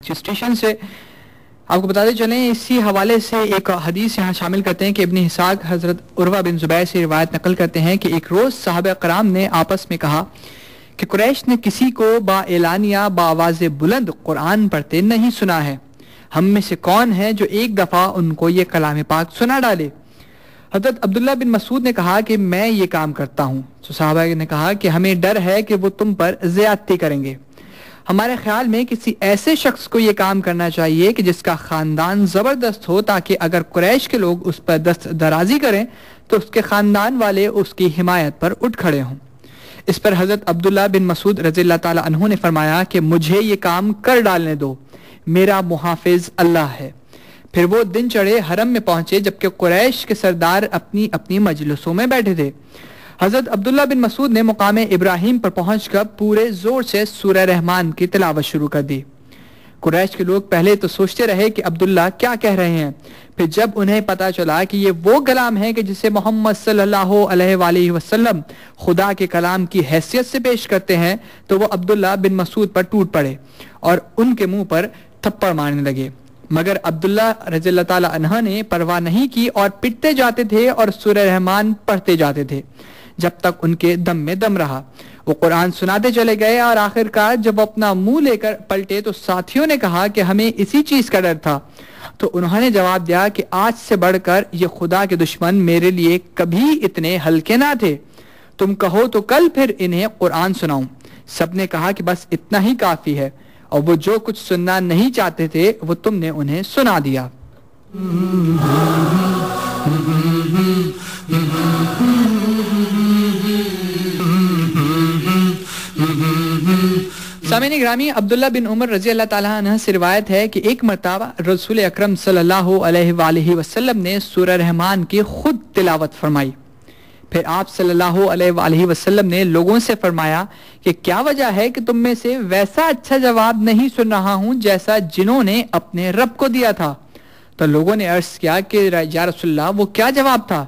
Station سے آپ کو بتاتے چلیں، اسی حوالے سے ایک حدیث یہاں شامل کرتے ہیں کہ ابن اسحاق حضرت عروہ بن زبیر سے روایت نقل کرتے ہیں کہ ایک روز صحابہ کرام نے آپس میں کہا کہ قریش نے کسی کو با اعلانیہ بآواز بلند قرآن پڑھتے نہیں سنا ہے، ہم میں سے کون ہے جو ایک دفعہ ان کو یہ کلام پاک سنا ڈالے؟ حضرت عبداللہ بن مسعود نے کہا کہ میں یہ کام کرتا ہوں۔ تو صحابہ نے کہا کہ ہمیں ڈر ہے کہ وہ تم پر زیادتی کریں گے، ہمارے خیال میں کسی ایسے شخص کو یہ کام کرنا چاہیے کہ جس کا خاندان زبردست ہو، تاکہ اگر قریش کے لوگ اس پر دست درازی کریں تو اس کے خاندان والے اس کی حمایت پر اٹھ کھڑے ہوں۔ اس پر حضرت عبداللہ بن مسعود رضی اللہ تعالی عنہ نے فرمایا کہ مجھے یہ کام کر ڈالنے دو، میرا محافظ اللہ ہے۔ پھر وہ دن چڑھے حرم میں پہنچے جبکہ قریش کے سردار اپنی اپنی مجلسوں میں بیٹھے تھے۔ حضرت عبداللہ بن مسعود نے مقام ابراہیم پر پہنچ کر پورے زور سے سورہ رحمان کی تلاوت شروع کر دی۔ قریش کے لوگ پہلے تو سوچتے رہے کہ عبداللہ کیا کہہ رہے ہیں، پھر جب انہیں پتا چلا کہ یہ وہ کلام ہے کہ جسے محمد صلی اللہ علیہ وآلہ وسلم خدا کے کلام کی حیثیت سے پیش کرتے ہیں، تو وہ عبداللہ بن مسعود پر ٹوٹ پڑے اور ان کے منہ پر تھپڑ مارنے لگے، مگر عبداللہ رضی اللہ تعالی عنہ نے پرواہ نہیں کی اور پٹتے جاتے تھے اور سورہ رحمان پڑھتے جاتے تھے جب تک ان کے دم میں دم رہا۔ وہ قرآن سناتے چلے گئے اور آخرکار جب وہ اپنا منہ لے کر پلٹے تو ساتھیوں نے کہا کہ ہمیں اسی چیز کا ڈر تھا۔ تو انہوں نے جواب دیا کہ آج سے بڑھ کر یہ خدا کے دشمن میرے لیے کبھی اتنے ہلکے نہ تھے، تم کہو تو کل پھر انہیں قرآن سناؤں۔ سب نے کہا کہ بس اتنا ہی کافی ہے، اور وہ جو کچھ سننا نہیں چاہتے تھے وہ تم نے انہیں سنا دیا۔ سامعین گرامی، عبداللہ بن عمر رضی اللہ تعالیٰ عنہ سے روایت ہے کہ ایک مرتبہ رسول اکرم صلی اللہ علیہ وآلہ وسلم نے سورہ رحمان کی خود تلاوت فرمائی۔ پھر آپ صلی اللہ علیہ وآلہ وسلم نے لوگوں سے فرمایا کہ کیا وجہ ہے کہ تم میں سے ویسا اچھا جواب نہیں سن رہا ہوں جیسا جنہوں نے اپنے رب کو دیا تھا؟ تو لوگوں نے عرض کیا کہ یا رسول اللہ وہ کیا جواب تھا؟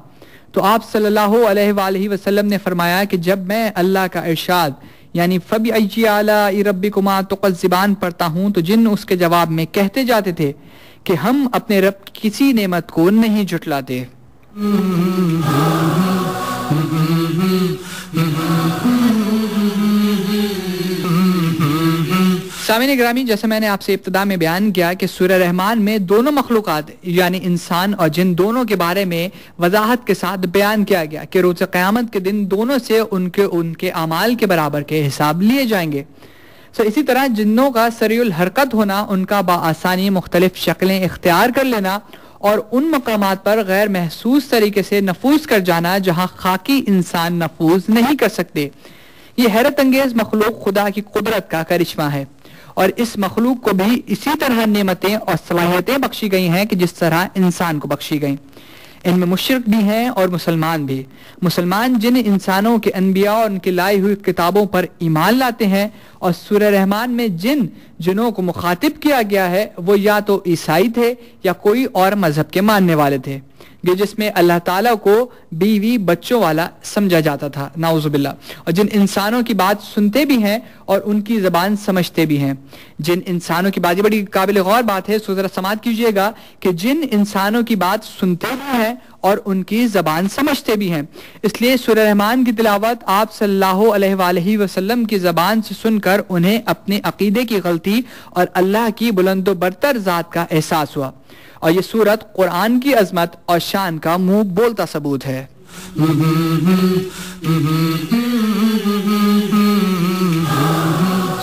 تو آپ صلی اللہ علیہ وآلہ وسلم نے فرمایا کہ جب میں اللہ کا ارشاد یعنی فَبِأَيِّ آلَاءِ رَبِّكُمَا تُكَذِّبَانِ پڑھتا ہوں تو جن اس کے جواب میں کہتے جاتے تھے کہ ہم اپنے رب کی کسی نعمت کو نہیں جھٹلاتے۔ سامعین گرامی، جیسے میں نے آپ سے ابتدا میں بیان کیا کہ سورہ رحمان میں دونوں مخلوقات یعنی انسان اور جن دونوں کے بارے میں وضاحت کے ساتھ بیان کیا گیا کہ روز قیامت کے دن دونوں سے ان کے اعمال کے برابر کے حساب لیے جائیں گے۔ اسی طرح جنوں کا سریع الحرکت ہونا، ان کا بآسانی مختلف شکلیں اختیار کر لینا اور ان مقامات پر غیر محسوس طریقے سے نفوذ کر جانا جہاں خاکی انسان نفوذ نہیں کر سکتے، یہ حیرت انگیز مخلوق خدا کی قدرت کا کرشمہ ہے، اور اس مخلوق کو بھی اسی طرح نعمتیں اور صلاحیتیں بخشی گئی ہیں کہ جس طرح انسان کو بخشی گئیں۔ ان میں مشرک بھی ہیں اور مسلمان بھی۔ مسلمان جن انسانوں کے انبیاء اور ان کی لائی ہوئی کتابوں پر ایمان لاتے ہیں، اور سورہ رحمان میں جنوں کو مخاطب کیا گیا ہے وہ یا تو عیسائی تھے یا کوئی اور مذہب کے ماننے والے تھے، جس میں اللہ تعالیٰ کو بیوی بچوں والا سمجھا جاتا تھا، نعوذ باللہ، اور جن انسانوں کی بات سنتے بھی ہیں اور ان کی زبان سمجھتے بھی ہیں۔ جن انسانوں کی بات، یہ بڑی قابل غور بات ہے، سو ذرا سماعت کیجئے گا کہ جن انسانوں کی بات سنتے بھی ہیں اور ان کی زبان سمجھتے بھی ہیں۔ اس لیے سورہ رحمان کی تلاوت آپ صلی اللہ علیہ وآلہ وسلم کی زبان سے سن کر انہیں اپنے عقیدے کی غلطی اور اللہ کی بلند و برتر ذات کا احساس ہوا، اور یہ سورت قرآن کی عظمت اور شان کا منہ بولتا ثبوت ہے۔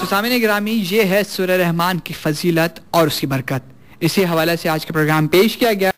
سامعین گرامی، یہ ہے سورہ رحمان کی فضیلت اور اس کی برکت۔ اسی حوالے سے آج کا پروگرام پیش کیا گیا۔